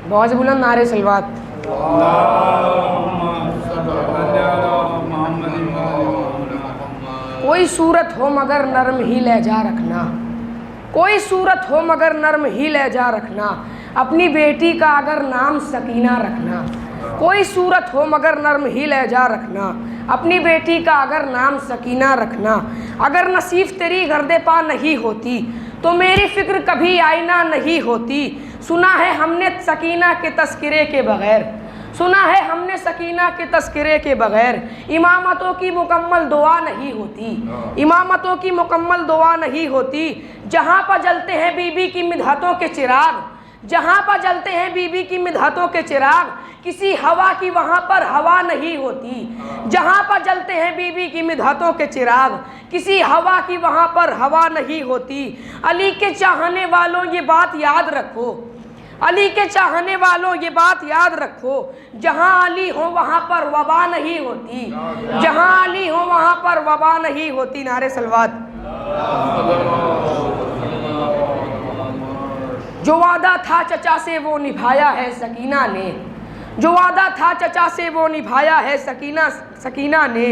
بہت سے بلند نعرے سلوات. کوئی صورت ہو مگر نرم ہی لہجہ رکھنا, کوئی صورت ہو مگر نرم ہی لہجہ رکھنا, اپنی بیٹی کا اگر نام سکینہ رکھنا. کوئی صورت ہو مگر نرم ہی لہجہ رکھنا, اپنی بیٹی کا اگر نام سکینہ رکھنا. اگر نصیب تیری گرد پا نہیں ہوتی تو میری فکر کبھی آئینہ نہیں ہوتی. سنا ہے ہم نے سکینہ کے تذکرے کے بغیر, سنا ہے ہم نے سکینہ کے تذکرے کے بغیر امامتوں کی مکمل دعا نہیں ہوتی, امامتوں کی مکمل دعا نہیں ہوتی. جہاں پر جلتے ہیں بی بی کی مدحتوں کے چراغ, جہاں پر جلتے ہیں بی بی کی مدحتوں کے چراغ, کسی ہوا کی وہاں پر ہوا نہیں ہوتی. جہاں پر جلتے ہیں بی بی کی مدحتوں کے چراغ, کسی ہوا کی وہاں پر ہوا نہیں ہوتی. علی کے چاہنے والوں یہ بات یاد رکھو, علی کے چاہنے والوں یہ بات یاد رکھو, جہاں علی ہو وہاں پر وبا نہیں ہوتی, جہاں علی ہو وہاں پر وبا نہیں ہوتی. نعرے سلوات. جو وعدہ تھا چچا سے وہ نبھایا ہے سکینہ نے, جو وعدہ تھا چچا سے وہ نبھایا ہے سکینہ نے.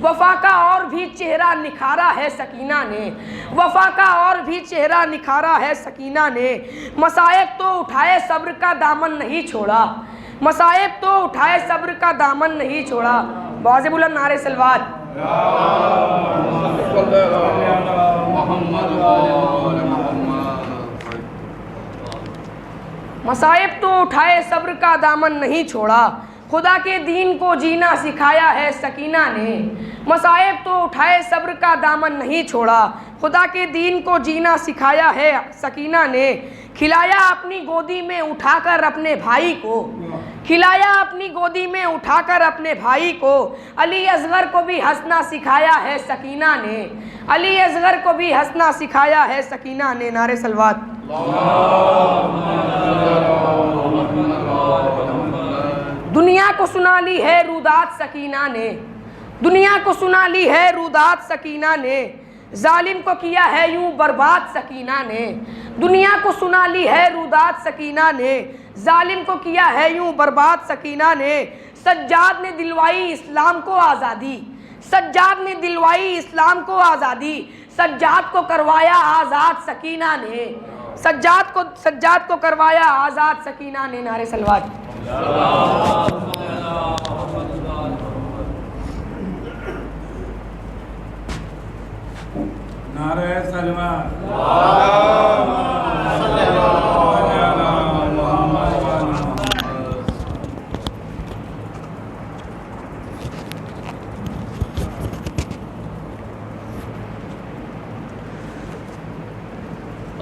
وفا کا اور بھی چہرہ نکھارا ہے سکینہ نے, وفا کا اور بھی چہرہ نکھارا ہے سکینہ نے. مصائب تو اٹھائے صبر کا دامن نہیں چھوڑا, مصائب تو اٹھائے صبر کا دامن نہیں چھوڑا. بہت سے بلند نعرے سلوات. مصائب تو اٹھائے صبر کا دامن نہیں چھوڑا, خدا کے دین کو جینا سکھایا ہے سکینہ نے. مصائب تو اٹھائے صبر کا دامن نہیں چھوڑا, خدا کے دین کو جینا سکھایا ہے سکینہ نے. کھلایا اپنی گودی میں اٹھا کر اپنے بھائی کو, کھلایا اپنی گودی میں اٹھا کر اپنے بھائی کو. علی اصغر کو بھی ہنسنا سکھایا ہے سکینہ نے, علی اصغر کو بھی ہنسنا سکھایا ہے سکینہ نے. نعرے سلوات. دنیا کو سنا لی ہے رودات سکینہ نے, دنیا کو سنا لی ہے رودات سکینہ نے. ظالم کو کیا ہے یوں برباد سکینہ نے, دنیا کو سنا لی ہے رودات سکینہ نے. ظالم کو کیا ہے یوں برباد سکینہ نے. سجاد نے دلوائی اسلام کو آزادی, سجاد نے دلوائی اسلام کو آزادی. سجاد کو کروایا آزاد سکینہ نے, سجاد کو کروایا آزاد سکینہ نے. نعرے سلوات. نعرہ سلوات.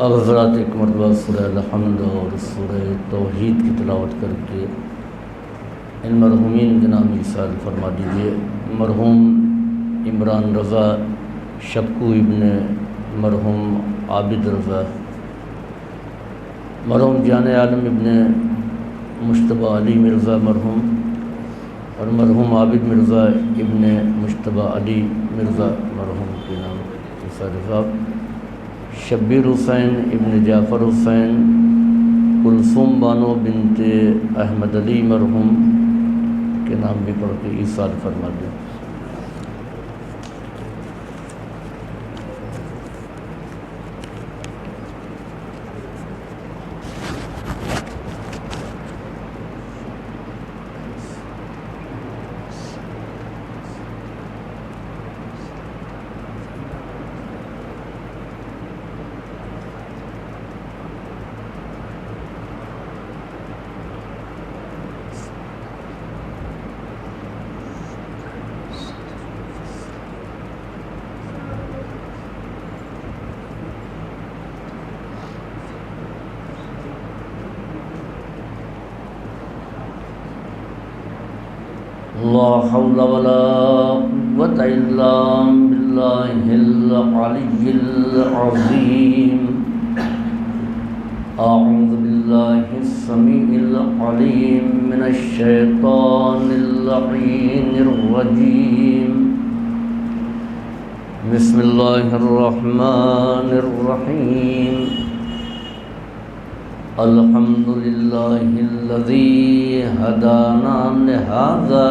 حضرات ایک مرتبہ سورہ الحمد اور سورہ توحید کی تلاوت کر کے ان مرحومین کے نام ایصال فرما دیجیے. مرحوم عمران رضا شبکو ابن مرحوم عابد رضا, مرحوم جان عالم ابن مجتبیٰ علی مرزا مرحوم, اور مرحوم عابد مرزا ابن مجتبیٰ علی مرزا مرحوم کے نام ایصال صاحب. شبیر حسین ابن جعفر حسین, کلثوم بانو بنت احمد علی مرحوم کے نام بھی پڑھ کے ایصال فرما دیں. لا حول ولا قوة إلا بالله العلي العظيم. أعوذ بالله بالله السميع العليم من الشيطان اللعين الرجيم. بسم الله الرحمن الرحيم. الحمد لله الذي هدانا لهذا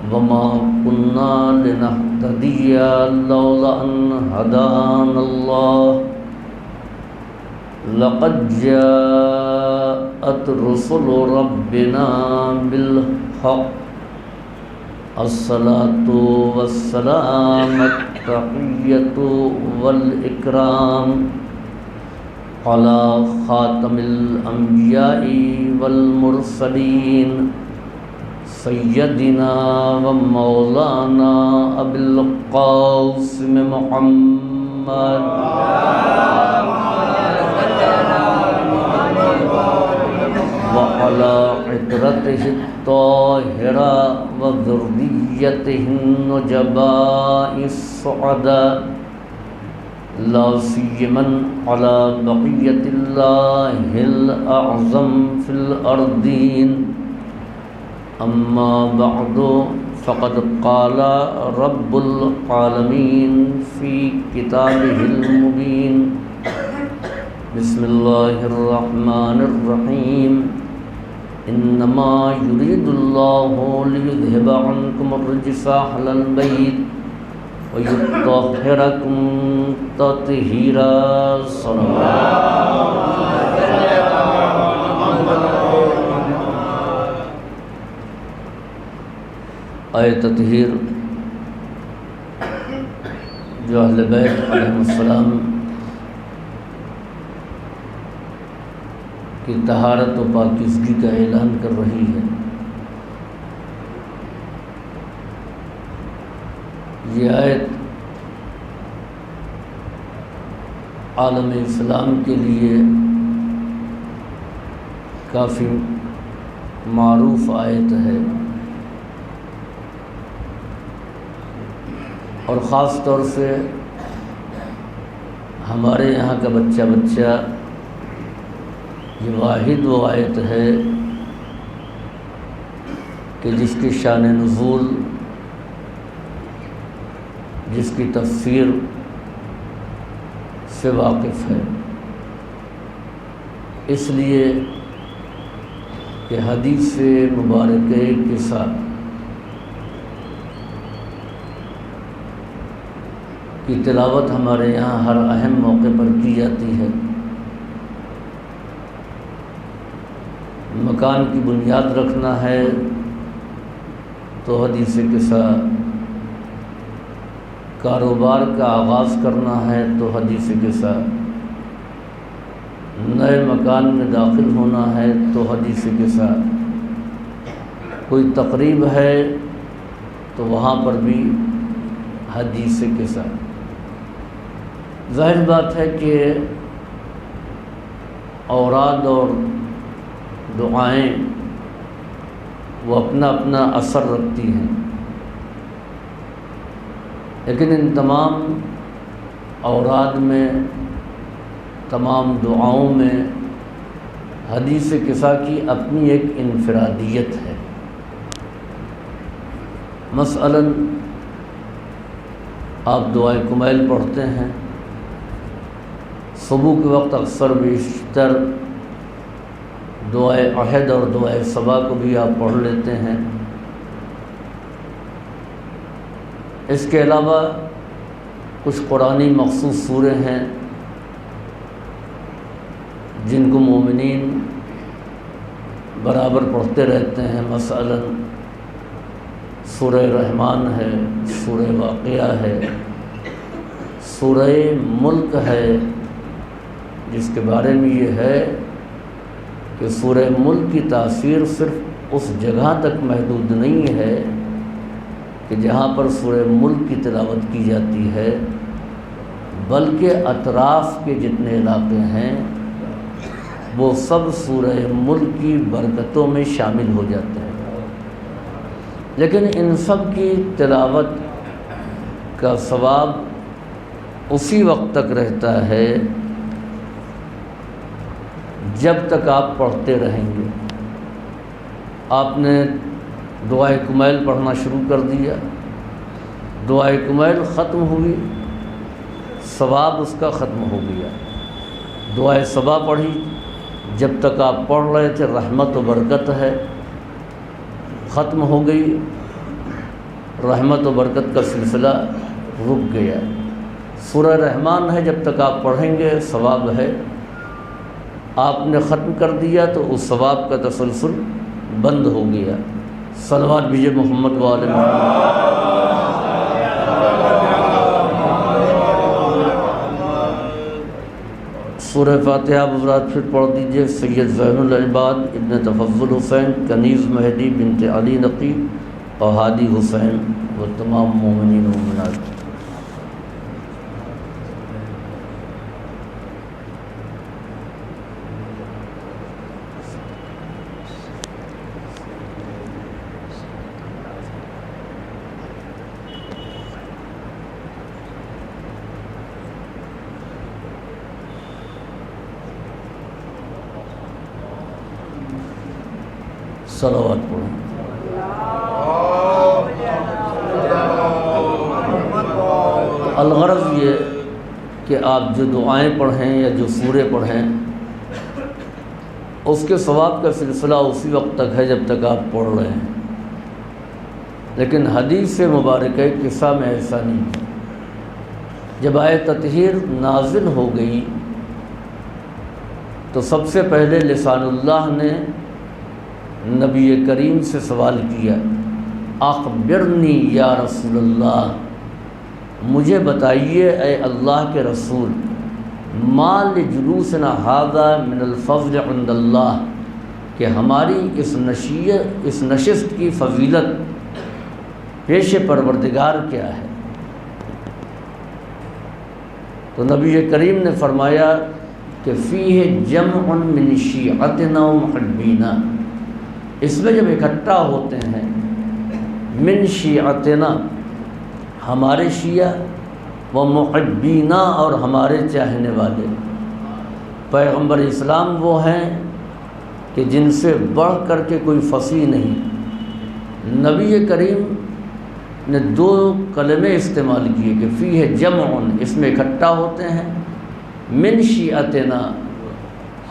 وما كنا لنهتدي لولا أن هدانا الله. لقد جاءت رسل ربنا بالحق. الصلاة والسلام التحية والإكرام على خاتم الأنبياء والمرسلين سيدنا ومولانا أبي القاسم محمد وعلى عترته الطاهرة وذريته النجباء السعداء لا سيما على بقية الله الأعظم في الأرضين. أما بعد فقد قال رب العالمين في كتابه المبين. بسم الله الرحمن الرحيم. إنما يريد الله ليذهب عنكم الرجس أهل البيت ويطهركم تطهيرا. صلى آئے تطہیر جو اہل بیت علیہ السلام کی طہارت و پاکیزگی کا اعلان کر رہی ہے. یہ آیت عالم اسلام کے لیے کافی معروف آیت ہے اور خاص طور سے ہمارے یہاں کا بچہ یہ واحد وہ آیت ہے کہ جس کی شان نزول، جس کی تفسیر سے واقف ہے، اس لیے کہ حدیث مبارکہ کے ساتھ کی تلاوت ہمارے یہاں ہر اہم موقع پر کی جاتی ہے. مکان کی بنیاد رکھنا ہے تو حدیث قصہ، کاروبار کا آغاز کرنا ہے تو حدیث قصہ، نئے مکان میں داخل ہونا ہے تو حدیث قصہ، کوئی تقریب ہے تو وہاں پر بھی حدیث قصہ. ظاہر بات ہے کہ اوراد اور دعائیں وہ اپنا اپنا اثر رکھتی ہیں، لیکن ان تمام اوراد میں، تمام دعاؤں میں حدیث قصہ کی اپنی ایک انفرادیت ہے. مثلاً آپ دعائے کمیل پڑھتے ہیں، صبح کے وقت اکثر بیشتر دعائے عہد اور دعائے صبا کو بھی آپ پڑھ لیتے ہیں. اس کے علاوہ کچھ قرآنی مخصوص سورے ہیں جن کو مومنین برابر پڑھتے رہتے ہیں. مثلاً سورہ رحمان ہے، سورہ واقعہ ہے، سورہ ملک ہے، جس کے بارے میں یہ ہے کہ سورہ ملک کی تاثیر صرف اس جگہ تک محدود نہیں ہے کہ جہاں پر سورہ ملک کی تلاوت کی جاتی ہے، بلکہ اطراف کے جتنے علاقے ہیں وہ سب سورہ ملک کی برکتوں میں شامل ہو جاتے ہیں. لیکن ان سب کی تلاوت کا ثواب اسی وقت تک رہتا ہے جب تک آپ پڑھتے رہیں گے۔ آپ نے دعائے کمیل پڑھنا شروع کر دیا، دعائے کمیل ختم ہوئی، ثواب اس کا ختم ہو گیا۔ دعائے صبا پڑھی، جب تک آپ پڑھ رہے تھے رحمت و برکت ہے، ختم ہو گئی، رحمت و برکت کا سلسلہ رک گیا۔ سورہ رحمان ہے، جب تک آپ پڑھیں گے ثواب ہے، آپ نے ختم کر دیا تو اس ثواب کا تسلسل بند ہو گیا۔ صلوات بھیجے محمد و آل محمد۔ سورہ فاتحہ حضرات پھر پڑھ دیجئے۔ سید زین العباد ابن تفضل حسین کنیز مہدی بنت علی نقیب اور ہادی حسین و تمام مومنین و مومنات۔ صلوات پڑھیں۔ الغرض یہ کہ آپ جو دعائیں پڑھیں یا جو سورے پڑھیں اس کے ثواب کا سلسلہ اسی وقت تک ہے جب تک آپ پڑھ رہے ہیں، لیکن حدیث مبارکہ قصہ میں ایسا نہیں ہے۔ جب آیت تطہیر نازل ہو گئی تو سب سے پہلے لسان اللہ نے نبی کریم سے سوال کیا، اخبرنی یا رسول اللہ، مجھے بتائیے اے اللہ کے رسول، ما لجلوسنا ھذا من الفضل عند اللہ، کہ ہماری اس نشست کی فضیلت پیش پروردگار کیا ہے؟ تو نبی کریم نے فرمایا کہ فیہ جمع من شیعتنا و محبینا، اس میں جب اکٹھا ہوتے ہیں من شیعتنا ہمارے شیعہ و محبینا اور ہمارے چاہنے والے، پیغمبر اسلام وہ ہیں کہ جن سے بڑھ کر کے کوئی فصیح نہیں۔ نبی کریم نے دو کلمے استعمال کیے کہ فیہ جمع، اس میں اکٹھا ہوتے ہیں، من شیعتنا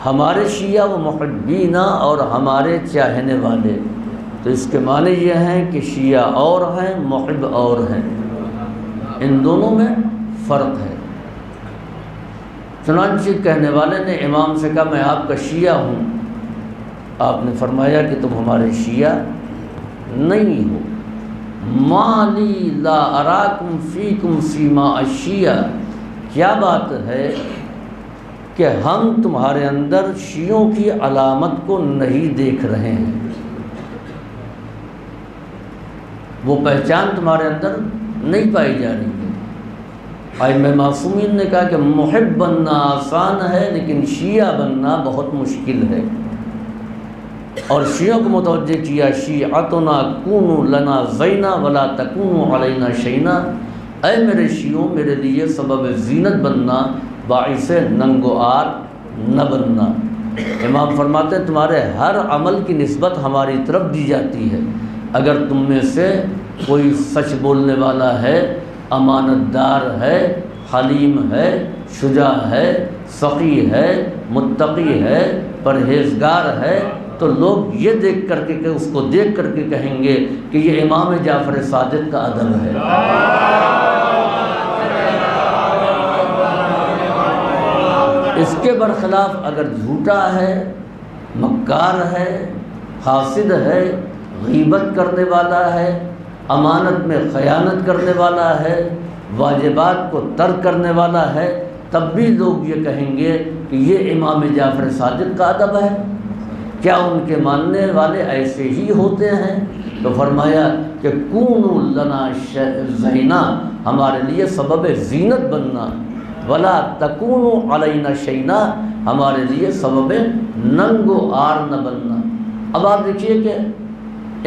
ہمارے شیعہ و محبینا اور ہمارے چاہنے والے۔ تو اس کے معنی یہ ہیں کہ شیعہ اور ہیں، محب اور ہیں، ان دونوں میں فرق ہے۔ چنانچہ کہنے والے نے امام سے کہا میں آپ کا شیعہ ہوں، آپ نے فرمایا کہ تم ہمارے شیعہ نہیں ہو۔ ما لی لا اراکم فیکم سیما الشیعہ، کیا بات ہے کہ ہم تمہارے اندر شیعوں کی علامت کو نہیں دیکھ رہے ہیں، وہ پہچان تمہارے اندر نہیں پائی جا رہی ہے۔ ائمہ معصومین نے کہا کہ محب بننا آسان ہے لیکن شیعہ بننا بہت مشکل ہے، اور شیعوں کو متوجہ کیا شیعتنا کونوا لنا زینا ولا تکونوا علینا شینا، اے میرے شیعوں میرے لیے سبب زینت بننا، باعث ننگ و آر نہ بننا۔ امام فرماتے ہیں تمہارے ہر عمل کی نسبت ہماری طرف دی جاتی ہے، اگر تم میں سے کوئی سچ بولنے والا ہے، امانت دار ہے، حلیم ہے، شجاع ہے، سخی ہے، متقی ہے، پرہیزگار ہے، تو لوگ یہ دیکھ کر کے کہ اس کو دیکھ کر کے کہیں گے کہ یہ امام جعفر صادق کا ادب ہے۔ اس کے برخلاف اگر جھوٹا ہے، مکار ہے، حاسد ہے، غیبت کرنے والا ہے، امانت میں خیانت کرنے والا ہے، واجبات کو ترک کرنے والا ہے، تب بھی لوگ یہ کہیں گے کہ یہ امام جعفر صادق کا ادب ہے۔ کیا ان کے ماننے والے ایسے ہی ہوتے ہیں؟ تو فرمایا کہ کونوا لنا زینا، ہمارے لیے سبب زینت بننا، ولا تکونوا علینا شینا، ہمارے لیے سبب ننگ و آر نہ بننا۔ اب آپ دیکھیے کہ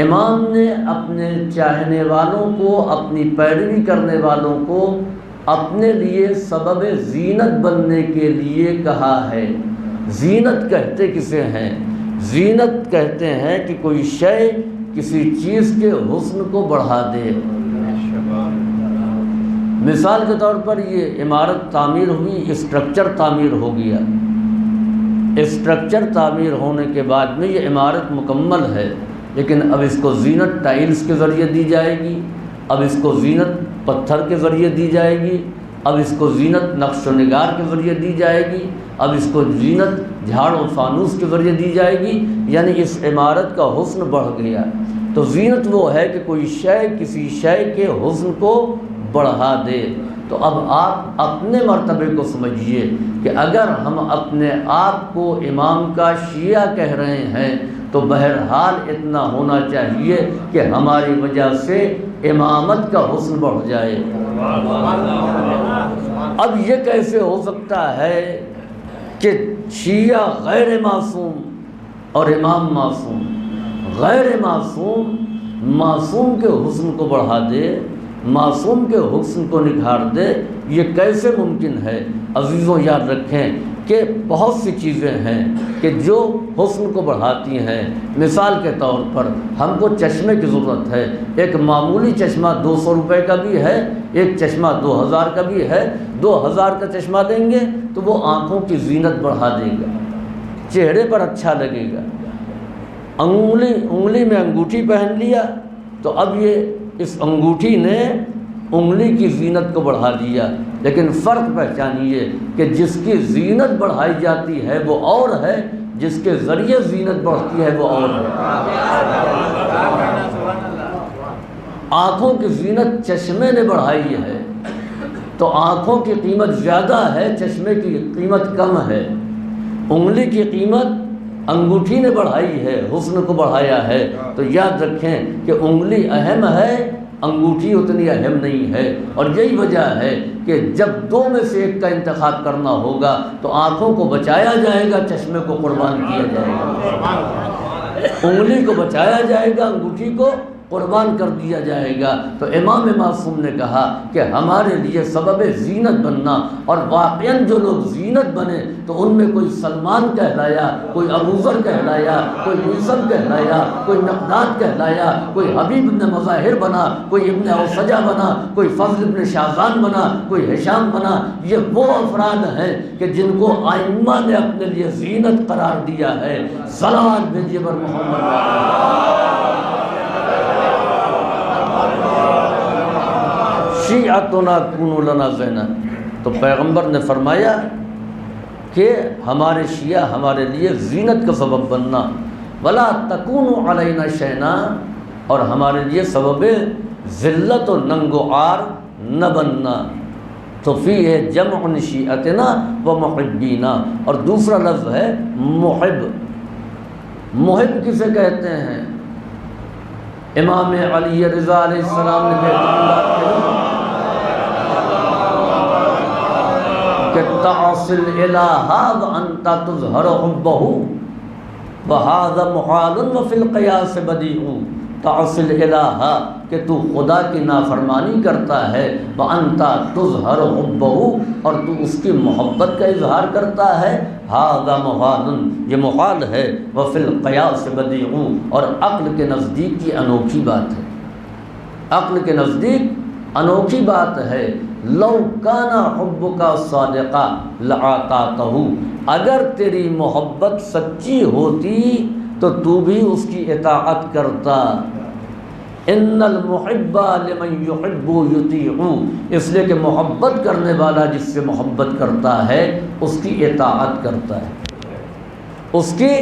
امام نے اپنے چاہنے والوں کو، اپنی پیروی کرنے والوں کو اپنے لیے سبب زینت بننے کے لیے کہا ہے، زینت کہتے کسے ہیں؟ زینت کہتے ہیں کہ کوئی شے کسی چیز کے حسن کو بڑھا دے۔ مثال کے طور پر یہ عمارت تعمیر ہوئی، اسٹرکچر تعمیر ہو گیا، اسٹرکچر تعمیر ہونے کے بعد میں یہ عمارت مکمل ہے، لیکن اب اس کو زینت ٹائلز کے ذریعے دی جائے گی، اب اس کو زینت پتھر کے ذریعے دی جائے گی، اب اس کو زینت نقش و نگار کے ذریعے دی جائے گی، اب اس کو زینت جھاڑ و فانوس کے ذریعے دی جائے گی، یعنی اس عمارت کا حسن بڑھ گیا۔ تو زینت وہ ہے کہ کوئی شے کسی شے کے حسن کو بڑھا دے۔ تو اب آپ اپنے مرتبے کو سمجھیے کہ اگر ہم اپنے آپ کو امام کا شیعہ کہہ رہے ہیں تو بہرحال اتنا ہونا چاہیے کہ ہماری وجہ سے امامت کا حسن بڑھ جائے۔ اب یہ کیسے ہو سکتا ہے کہ شیعہ غیر معصوم اور امام معصوم؟ غیر معصوم معصوم کے حسن کو بڑھا دے، معصوم کے حسن کو نکھار دے، یہ کیسے ممکن ہے؟ عزیزوں یاد رکھیں کہ بہت سی چیزیں ہیں کہ جو حسن کو بڑھاتی ہیں۔ مثال کے طور پر ہم کو چشمے کی ضرورت ہے، ایک معمولی چشمہ 200 روپے کا بھی ہے، ایک چشمہ 2000 کا بھی ہے۔ 2000 کا چشمہ دیں گے تو وہ آنکھوں کی زینت بڑھا دے گا، چہرے پر اچھا لگے گا۔ انگلی میں انگوٹھی پہن لیا تو اب یہ اس انگوٹھی نے انگلی کی زینت کو بڑھا دیا، لیکن فرق پہچانیے کہ جس کی زینت بڑھائی جاتی ہے وہ اور ہے، جس کے ذریعے زینت بڑھتی ہے وہ اور ہے۔ آنکھوں کی زینت چشمے نے بڑھائی ہے تو آنکھوں کی قیمت زیادہ ہے، چشمے کی قیمت کم ہے۔ انگلی کی قیمت انگوٹھی نے بڑھائی ہے، حسن کو بڑھایا ہے۔ تو یاد رکھیں کہ انگلی اہم ہے، انگوٹھی اتنی اہم نہیں ہے۔ اور یہی وجہ ہے کہ جب دو میں سے ایک کا انتخاب کرنا ہوگا تو آنکھوں کو بچایا جائے گا، چشمے کو قربان کیا جائے گا۔ انگلی کو بچایا جائے گا، انگوٹھی کو قربان کر دیا جائے گا۔ تو امام معصوم نے کہا کہ ہمارے لیے سبب زینت بننا، اور واقعاً جو لوگ زینت بنے تو ان میں کوئی سلمان کہلایا، کوئی ابوذر کہلایا، کوئی یوسف کہلایا، کوئی مقداد کہلایا، کوئی حبیب ابن مظاہر بنا، کوئی ابن اوسجہ بنا، کوئی فضل ابن شاذان بنا، کوئی ہشام بنا۔ یہ وہ افراد ہیں کہ جن کو ائمہ نے اپنے لیے زینت قرار دیا ہے۔ صلوات بھیجیے بر محمد۔ شیعتنا کونوا لنا زینا، تو پیغمبر نے فرمایا کہ ہمارے شیعہ ہمارے لیے زینت کا سبب بننا، ولا تکونوا علینا شینا، اور ہمارے لیے سبب ذلت و ننگ و عار نہ بننا۔ تو فیہ جمع شیعتنا و محبینا، اور دوسرا لفظ ہے محب۔ محب کسے کہتے ہیں؟ امام علی رضا علیہ السلام نے بہترین بات کہی کہ تعصی الالہ وانت تظہر حبہ وہذا محال وفی القیاس بدیع۔ تعصی الالہ کہ تو خدا کی نافرمانی کرتا ہے، وانت تظہر حبہ اور تو اس کی محبت کا اظہار کرتا ہے، ھذا محال یہ محال ہے، وفی القیاس بدیع اور عقل کے نزدیک یہ انوکھی بات ہے، عقل کے نزدیک انوکھی بات ہے۔ لو کان حبک صادقا لأطعتہ، اگر تیری محبت سچی ہوتی تو تو بھی اس کی اطاعت کرتا۔ ان المحب لمن یحب یطیع، اس لیے کہ محبت کرنے والا جس سے محبت کرتا ہے اس کی اطاعت کرتا ہے، اس کی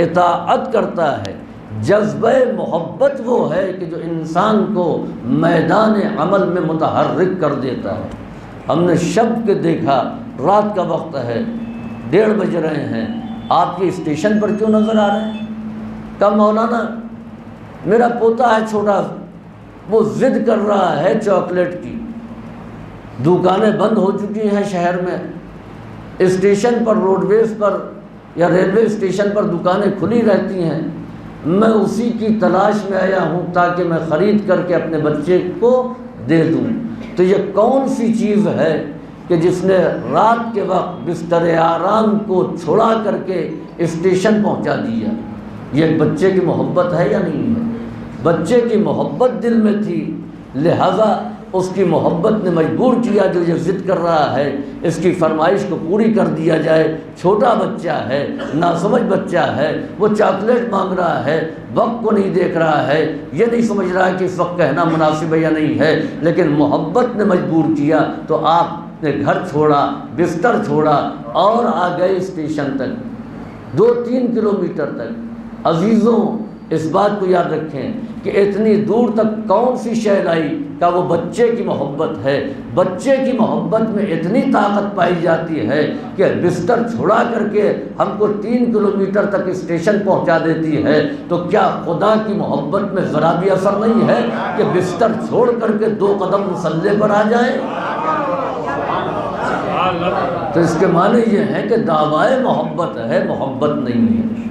اطاعت کرتا ہے۔ جذبہ محبت وہ ہے کہ جو انسان کو میدان عمل میں متحرک کر دیتا ہے۔ ہم نے شب کے دیکھا، رات کا وقت ہے، 1:30 بج رہے ہیں، آپ یہ اسٹیشن پر کیوں نظر آ رہے ہیں؟ کہا مولانا میرا پوتا ہے چھوٹا، وہ ضد کر رہا ہے چاکلیٹ کی، دکانیں بند ہو چکی ہیں شہر میں، اسٹیشن پر روڈ ویز پر یا ریلوے اسٹیشن پر دکانیں کھلی رہتی ہیں، میں اسی کی تلاش میں آیا ہوں تاکہ میں خرید کر کے اپنے بچے کو دے دوں۔ تو یہ کون سی چیز ہے کہ جس نے رات کے وقت بستر آرام کو چھوڑا کر کے اسٹیشن پہنچا دیا، یہ ایک بچے کی محبت ہے یا نہیں ہے؟ بچے کی محبت دل میں تھی، لہذا اس کی محبت نے مجبور کیا جو یہ ضد کر رہا ہے اس کی فرمائش کو پوری کر دیا جائے۔ چھوٹا بچہ ہے، ناسمجھ بچہ ہے، وہ چاکلیٹ مانگ رہا ہے، وقت کو نہیں دیکھ رہا ہے، یہ نہیں سمجھ رہا ہے کہ اس وقت کہنا مناسب ہے یا نہیں ہے، لیکن محبت نے مجبور کیا تو آپ نے گھر چھوڑا، بستر چھوڑا اور آ گئے اسٹیشن تک، 2-3 کلومیٹر تک۔ عزیزوں، اس بات کو یاد رکھیں کہ اتنی دور تک کون سی شے لائی کہ وہ بچے کی محبت ہے۔ بچے کی محبت میں اتنی طاقت پائی جاتی ہے کہ بستر چھڑا کر کے ہم کو 3 کلومیٹر تک اسٹیشن پہنچا دیتی ہے، تو کیا خدا کی محبت میں ذرا بھی اثر نہیں ہے کہ بستر چھوڑ کر کے 2 قدم مصلی پر آ جائے؟ تو اس کے معنی یہ ہے کہ دعویٰ محبت ہے، محبت نہیں ہے۔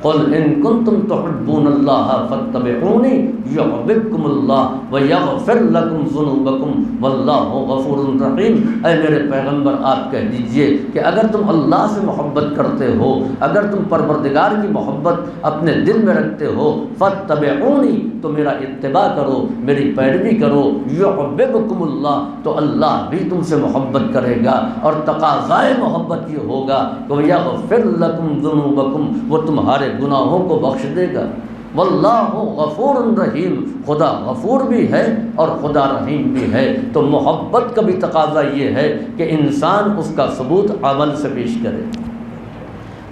قل ان کنتم تحبون اللہ فاتبعونی یحببکم اللہ ویغفر لکم ذنوبکم واللہ غفور رحیم۔ اے میرے پیغمبر، آپ کہہ دیجئے کہ اگر تم اللہ سے محبت کرتے ہو، اگر تم پروردگار کی محبت اپنے دل میں رکھتے ہو، فاتبعونی، تو میرا اتباع کرو، میری پیروی کرو، یحببکم اللہ، تو اللہ بھی تم سے محبت کرے گا، اور تقاضائے محبت یہ ہوگا کہ یغفر لکم ذنوبکم، وہ تمہارے گناہوں کو بخش دے گا۔ واللہ غفور رحیم، خدا غفور بھی ہے اور خدا رحیم بھی ہے۔ تو محبت کا بھی تقاضا یہ ہے کہ انسان اس کا ثبوت عمل سے پیش کرے۔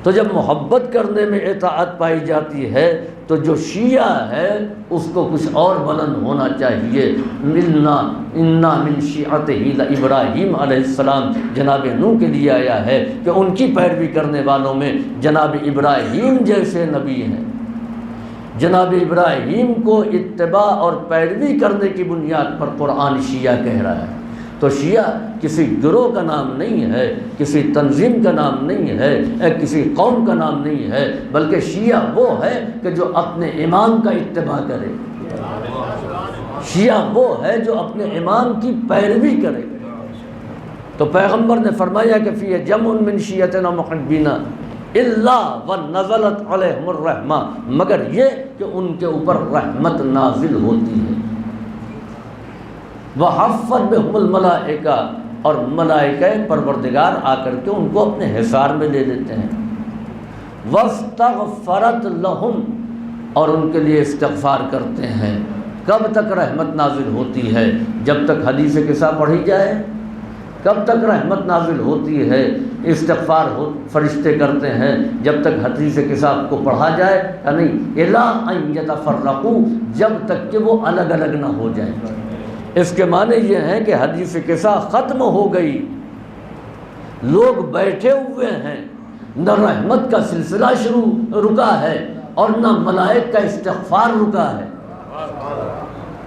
تو جب محبت کرنے میں اطاعت پائی جاتی ہے تو جو شیعہ ہے اس کو کچھ اور بلند ہونا چاہیے۔ انا من شیعتہ ابراہیم علیہ السلام جناب نوح کے لیے آیا ہے کہ ان کی پیروی کرنے والوں میں جناب ابراہیم جیسے نبی ہیں۔ جناب ابراہیم کو اتباع اور پیروی کرنے کی بنیاد پر قرآن شیعہ کہہ رہا ہے۔ تو شیعہ کسی گروہ کا نام نہیں ہے، کسی تنظیم کا نام نہیں ہے، کسی قوم کا نام نہیں ہے، بلکہ شیعہ وہ ہے کہ جو اپنے امام کا اتباع کرے۔ شیعہ وہ ہے جو اپنے امام کی پیروی کرے۔ تو پیغمبر نے فرمایا کہ فی جمع من شیعتنا محبین الا ونزلت علیہم الرحمہ، مگر یہ کہ ان کے اوپر رحمت نازل ہوتی ہے۔ وحفت بہم الملائکہ، اور ملائکہ پروردگار آ کر کے ان کو اپنے حصار میں لے لیتے ہیں۔ واستغفرت لہم، اور ان کے لیے استغفار کرتے ہیں۔ کب تک رحمت نازل ہوتی ہے؟ جب تک حدیث قصہ پڑھی جائے۔ کب تک رحمت نازل ہوتی ہے؟ استغفار فرشتے کرتے ہیں جب تک حدیث قصہ کو پڑھا جائے یا نہیں، الا ان یتفرقوا، جب تک کہ وہ الگ الگ نہ ہو جائیں۔ اس کے معنی یہ ہے کہ حدیث قصہ ختم ہو گئی، لوگ بیٹھے ہوئے ہیں، نہ رحمت کا سلسلہ رکا ہے اور نہ ملائک کا استغفار رکا ہے۔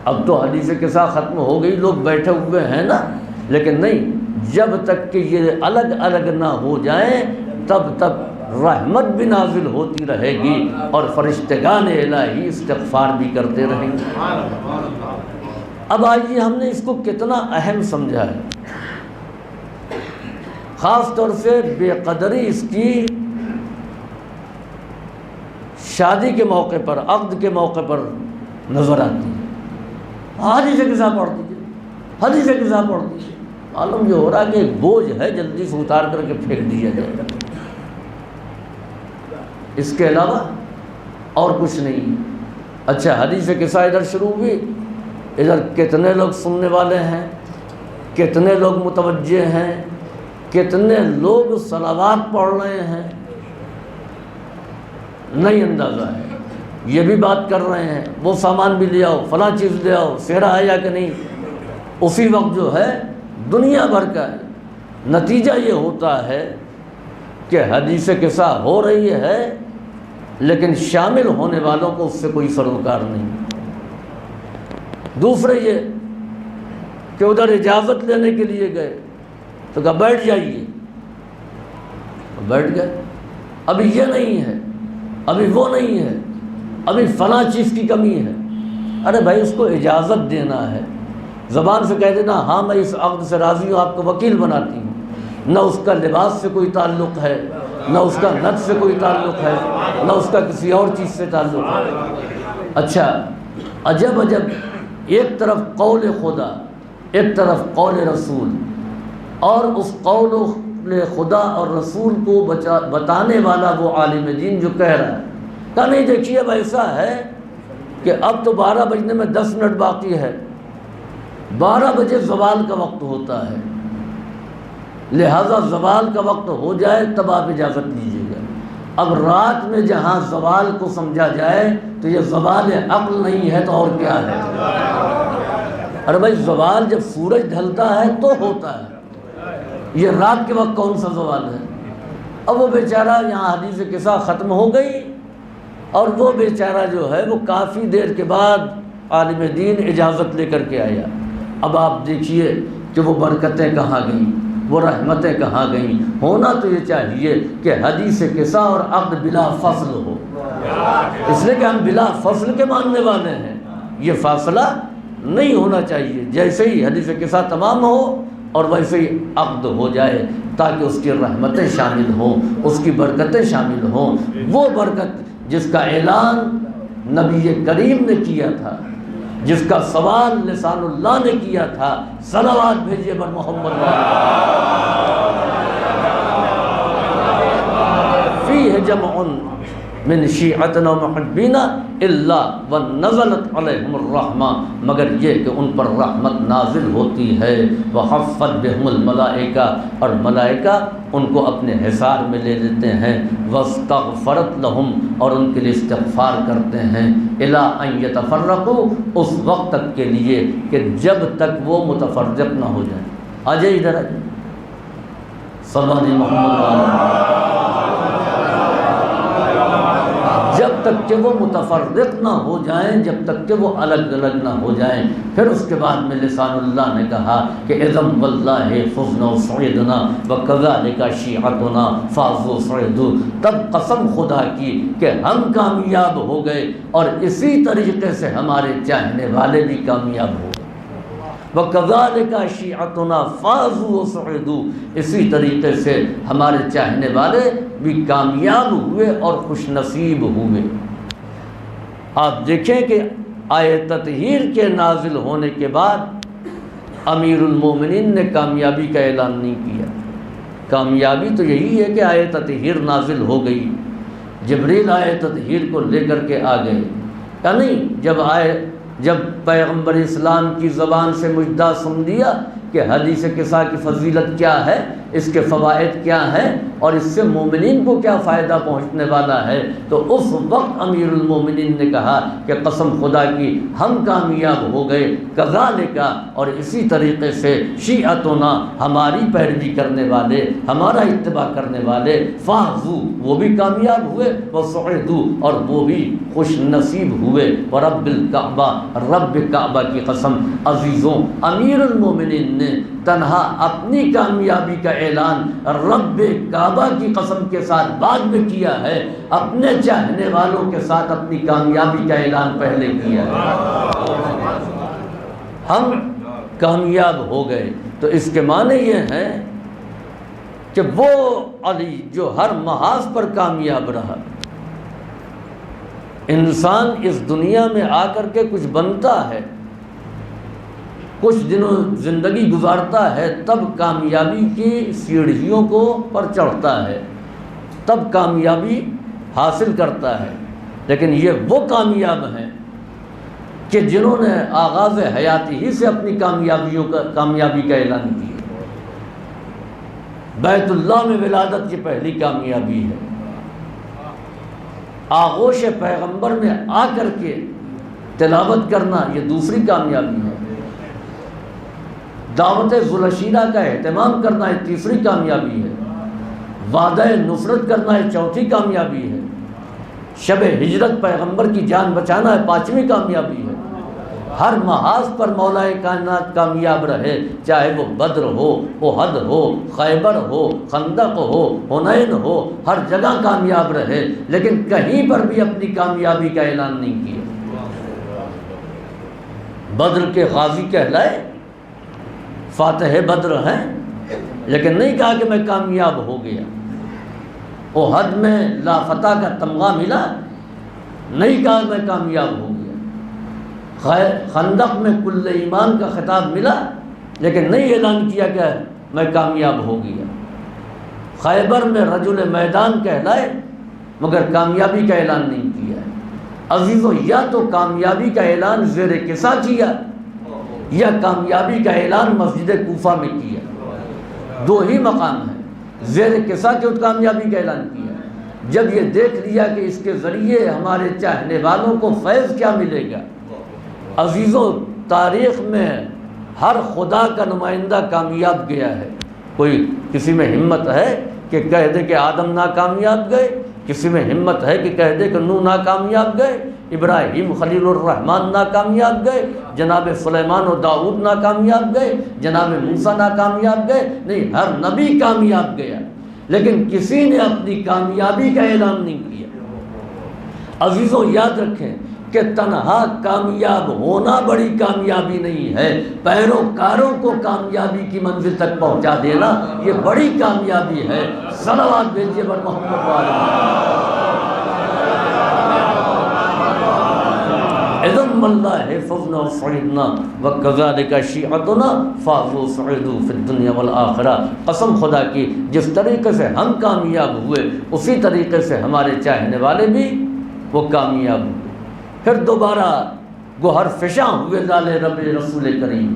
اب تو حدیث قصہ ختم ہو گئی، لوگ بیٹھے ہوئے ہیں نا، لیکن نہیں، جب تک کہ یہ الگ الگ نہ ہو جائیں تب تک رحمت بھی نازل ہوتی رہے گی اور فرشتگان الہی استغفار بھی کرتے رہیں گے۔ اب آئیے ہم نے اس کو کتنا اہم سمجھا ہے، خاص طور سے بے قدری اس کی شادی کے موقع پر، عقد کے موقع پر نظر آتی ہے۔ حدیث قصہ پڑھ دیجیے، حدیث قصہ پڑھ دیجیے، معلوم یہ ہو رہا کہ ایک بوجھ ہے، جلدی سے اتار کر کے پھینک دیا جائے، اس کے علاوہ اور کچھ نہیں۔ اچھا، حدیث قصہ ادھر شروع ہوئی، ادھر کتنے لوگ سننے والے ہیں، کتنے لوگ متوجہ ہیں، کتنے لوگ صلوات پڑھ رہے ہیں، نہیں اندازہ ہے۔ یہ بھی بات کر رہے ہیں، وہ سامان بھی لے آؤ، فلاں چیز لے آؤ، سہرا ہے یا کہ نہیں، اسی وقت جو ہے دنیا بھر کا ہے۔ نتیجہ یہ ہوتا ہے کہ حدیث قصہ ہو رہی ہے لیکن شامل ہونے والوں کو اس سے کوئی سروکار نہیں۔ دوسرے یہ کہ ادھر اجازت لینے کے لیے گئے تو کہا بیٹھ جائیے، بیٹھ گئے۔ ابھی یہ نہیں ہے، ابھی وہ نہیں ہے، ابھی فلاں چیز کی کمی ہے۔ ارے بھائی، اس کو اجازت دینا ہے، زبان سے کہہ دینا ہاں میں اس عقد سے راضی ہوں، آپ کو وکیل بناتی ہوں، نہ اس کا لباس سے کوئی تعلق ہے، نہ اس کا نت سے کوئی تعلق ہے، نہ اس کا کسی اور چیز سے تعلق ہے۔ اچھا عجب عجب، ایک طرف قول خدا، ایک طرف قول رسول، اور اس قول خدا اور رسول کو بتانے والا وہ عالم دین جو کہہ رہا ہے، کہا نہیں دیکھیے اب ایسا ہے کہ اب تو 12 بجنے میں 10 منٹ باقی ہے، 12 بجے زوال کا وقت ہوتا ہے، لہذا زوال کا وقت ہو جائے تب آپ اجازت لیجیے گا۔ اب رات میں جہاں زوال کو سمجھا جائے تو یہ زوال عقل نہیں ہے تو اور کیا ہے؟ ارے بھائی زوال جب سورج ڈھلتا ہے تو ہوتا ہے، یہ رات کے وقت کون سا زوال ہے؟ اب وہ بیچارہ یہاں حدیث قصہ ختم ہو گئی، اور وہ بیچارہ جو ہے وہ کافی دیر کے بعد عالم دین اجازت لے کر کے آیا۔ اب آپ دیکھیے کہ وہ برکتیں کہاں گئیں، وہ رحمتیں کہاں گئیں۔ ہونا تو یہ چاہیے کہ حدیث قصہ اور عقد بلا فصل ہو، اس لیے کہ ہم بلا فصل کے ماننے والے ہیں، یہ فاصلہ نہیں ہونا چاہیے۔ جیسے ہی حدیث قصہ تمام ہو اور ویسے ہی عقد ہو جائے، تاکہ اس کی رحمتیں شامل ہوں، اس کی برکتیں شامل ہوں۔ وہ برکت جس کا اعلان نبی کریم نے کیا تھا، جس کا سوال لسان اللہ نے کیا تھا، صلوات بھیجیے بر محمد فیہ جمع من شیعتنا محبینا الا ونزلت علیہم الرحمہ، مگر یہ کہ ان پر رحمت نازل ہوتی ہے، وحفت بہم الملائکہ، اور ملائکہ ان کو اپنے حصار میں لے لیتے ہیں، واستغفرت لہم، اور ان کے لیے استغفار کرتے ہیں، الی ان یتفرقوا، اس وقت تک کے لیے کہ جب تک وہ متفرق نہ ہو جائیں۔ آجائے ادھر آجائے، صلی اللہ علیہ محمد، جب تک کہ وہ متفرق نہ ہو جائیں، جب تک کہ وہ الگ الگ نہ ہو جائیں۔ پھر اس کے بعد میں لسان اللہ نے کہا کہ اذن واللہ فزنا صعدنا وکذالک شیعتنا فازوا صعدوا، تب قسم خدا کی کہ ہم کامیاب ہو گئے اور اسی طریقے سے ہمارے چاہنے والے بھی کامیاب ہو گئے۔ وَكَذَلِكَ شِيعَتُنَا فَازُوا وَسُعِدُوا، اسی طریقے سے ہمارے چاہنے والے بھی کامیاب ہوئے اور خوش نصیب ہوئے۔ آپ دیکھیں کہ آیت تطہیر کے نازل ہونے کے بعد امیر المومنین نے کامیابی کا اعلان نہیں کیا۔ کامیابی تو یہی ہے کہ آیت تطہیر نازل ہو گئی، جبریل آیت تطہیر کو لے کر کے آ گئے، یا نہیں؟ جب پیغمبر اسلام کی زبان سے مجدہ سن دیا کہ حدیث قصہ کی فضیلت کیا ہے، اس کے فوائد کیا ہیں، اور اس سے مومنین کو کیا فائدہ پہنچنے والا ہے، تو اس وقت امیر المومنین نے کہا کہ قسم خدا کی ہم کامیاب ہو گئے، کذالک، اور اسی طریقے سے شیعتنا، ہماری پیروی کرنے والے، ہمارا اتباع کرنے والے، فازوا، وہ بھی کامیاب ہوئے، وسعدوا، اور وہ بھی خوش نصیب ہوئے۔ ورب الکعبہ، رب کعبہ کی قسم، عزیزوں، امیر المومنین نے تنہا اپنی کامیابی کا اعلان رب کعبہ کی قسم کے ساتھ بعد میں کیا ہے، اپنے چاہنے والوں کے ساتھ اپنی کامیابی کا اعلان پہلے کیا ہے۔ ہم کامیاب ہو گئے، تو اس کے معنی یہ ہے کہ وہ علی جو ہر محاذ پر کامیاب رہا۔ انسان اس دنیا میں آ کر کے کچھ بنتا ہے، کچھ دنوں زندگی گزارتا ہے، تب کامیابی کی سیڑھیوں کو پر چڑھتا ہے، تب کامیابی حاصل کرتا ہے۔ لیکن یہ وہ کامیاب ہیں کہ جنہوں نے آغاز حیاتی ہی سے اپنی کامیابی کا اعلان کیا۔ بیت اللہ میں ولادت یہ پہلی کامیابی ہے، آغوش پیغمبر میں آ کر کے تلاوت کرنا یہ دوسری کامیابی ہے، دعوت ذوالعشیرہ کا اہتمام کرنا یہ تیسری کامیابی ہے، وعدہ نصرت کرنا یہ چوتھی کامیابی ہے، شب ہجرت پیغمبر کی جان بچانا ہے پانچویں کامیابی ہے۔ ہر محاذ پر مولا کائنات کامیاب رہے، چاہے وہ بدر ہو، احد ہو، خیبر ہو، خندق ہو، حنین ہو، ہر جگہ کامیاب رہے، لیکن کہیں پر بھی اپنی کامیابی کا اعلان نہیں کیا۔ بدر کے غازی کہلائے فاتح بدر ہیں، لیکن نہیں کہا کہ میں کامیاب ہو گیا۔ احد میں لا فتح کا تمغہ ملا، نہیں کہا میں کامیاب ہو گیا۔ خندق میں کل ایمان کا خطاب ملا، لیکن نہیں اعلان کیا کہ میں کامیاب ہو گیا۔ خیبر میں رجل میدان کہلائے، مگر کامیابی کا اعلان نہیں کیا ہے۔ عزیزو، یا تو کامیابی کا اعلان زیر کسا کیا یا کامیابی کا اعلان مسجد کوفہ میں کیا، دو ہی مقام ہے۔ زیر کسا کے کامیابی کا اعلان کیا، جب یہ دیکھ لیا کہ اس کے ذریعے ہمارے چاہنے والوں کو فیض کیا ملے گا۔ عزیزو، تاریخ میں ہر خدا کا نمائندہ کامیاب گیا ہے۔ کوئی کسی میں ہمت ہے کہ کہہ دے کہ آدم ناکامیاب گئے، کسی میں ہمت ہے کہ کہہ دے کہ نوح ناکامیاب گئے، ابراہیم خلیل الرحمن ناکامیاب گئے، جناب سلیمان و داؤد ناکامیاب گئے، جناب موسیٰ ناکامیاب گئے؟ نہیں، ہر نبی کامیاب گیا، لیکن کسی نے اپنی کامیابی کا اعلان نہیں کیا۔ عزیزوں، یاد رکھیں کہ تنہا کامیاب ہونا بڑی کامیابی نہیں ہے، پیروکاروں کو کامیابی کی منزل تک پہنچا دینا یہ بڑی کامیابی ہے۔ صلوات بھیجیے بر محمد والے۔ اذن اللہ حفظنا وصعدنا وکذالک شیعتنا فازوا صعدوا فی الدنیا والآخرہ۔ قسم خدا کی، جس طریقے سے ہم کامیاب ہوئے اسی طریقے سے ہمارے چاہنے والے بھی وہ کامیاب ہوئے۔ پھر دوبارہ گوہر فشاں ہوئے لال رب رسول کریم،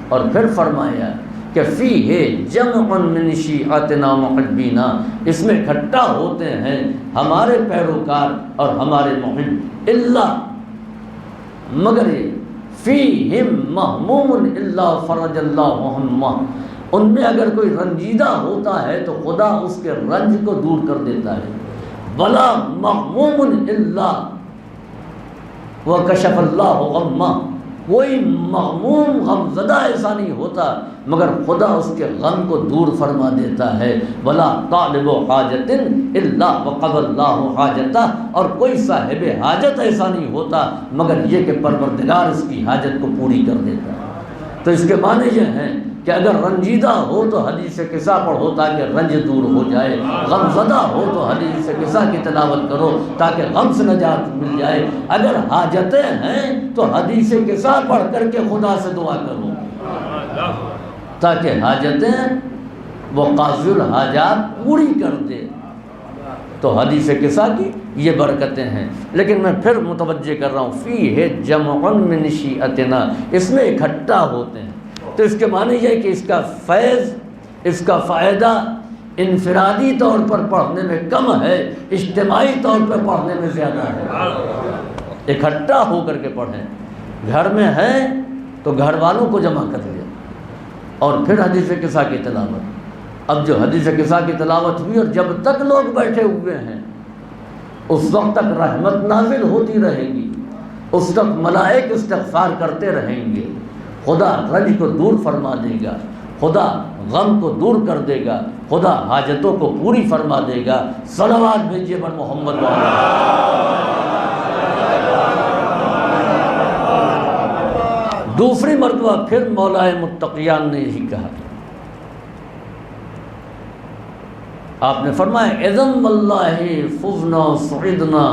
اور پھر فرمایا کہ فیہ جمع من شیعتنا محبینا، اس میں اکٹھا ہوتے ہیں ہمارے پیروکار اور ہمارے محب، اللہ مگر فیہم مہموم الا فرج اللہ ہمہ، ان میں اگر کوئی رنجیدہ ہوتا ہے تو خدا اس کے رنج کو دور کر دیتا ہے۔ ولا مہموم الا وکشف اللہ غمہ، کوئی مغموم غمزدہ ایسا نہیں ہوتا مگر خدا اس کے غم کو دور فرما دیتا ہے۔ ولا طالب حاجت الا وقضى اللہ حاجتہ، اور کوئی صاحب حاجت ایسا نہیں ہوتا مگر یہ کہ پروردگار اس کی حاجت کو پوری کر دیتا ہے۔ تو اس کے معنی یہ ہیں کہ اگر رنجیدہ ہو تو حدیث قصہ پڑھو تاکہ رنج دور ہو جائے، غم زدہ ہو تو حدیث قصہ کی تلاوت کرو تاکہ غم سے نجات مل جائے، اگر حاجتیں ہیں تو حدیث قصہ پڑھ کر کے خدا سے دعا کرو تاکہ حاجتیں وہ قاضی الحاجات پوری کر دے۔ تو حدیث قصہ کی یہ برکتیں ہیں۔ لیکن میں پھر متوجہ کر رہا ہوں، فیہ جمع من شیعتنا، اس میں اکٹھا ہوتے ہیں، تو اس کے معنی یہ ہے کہ اس کا فیض، اس کا فائدہ انفرادی طور پر پڑھنے میں کم ہے، اجتماعی طور پر پڑھنے میں زیادہ ہے۔ اکٹھا ہو کر کے پڑھیں، گھر میں ہے تو گھر والوں کو جمع کر لیا اور پھر حدیث قصہ کی تلاوت۔ اب جو حدیث قصہ کی تلاوت ہوئی اور جب تک لوگ بیٹھے ہوئے ہیں اس وقت تک رحمت نازل ہوتی رہے گی، اس وقت ملائک استغفار کرتے رہیں گے، خدا رنج کو دور فرما دے گا، خدا غم کو دور کر دے گا، خدا حاجتوں کو پوری فرما دے گا۔ صلوات بھیجیے بر محمد والے۔ دوسری مرتبہ پھر مولا متقیان نے یہی کہا، آپ نے فرمایا اذن واللہ فزنا صعدنا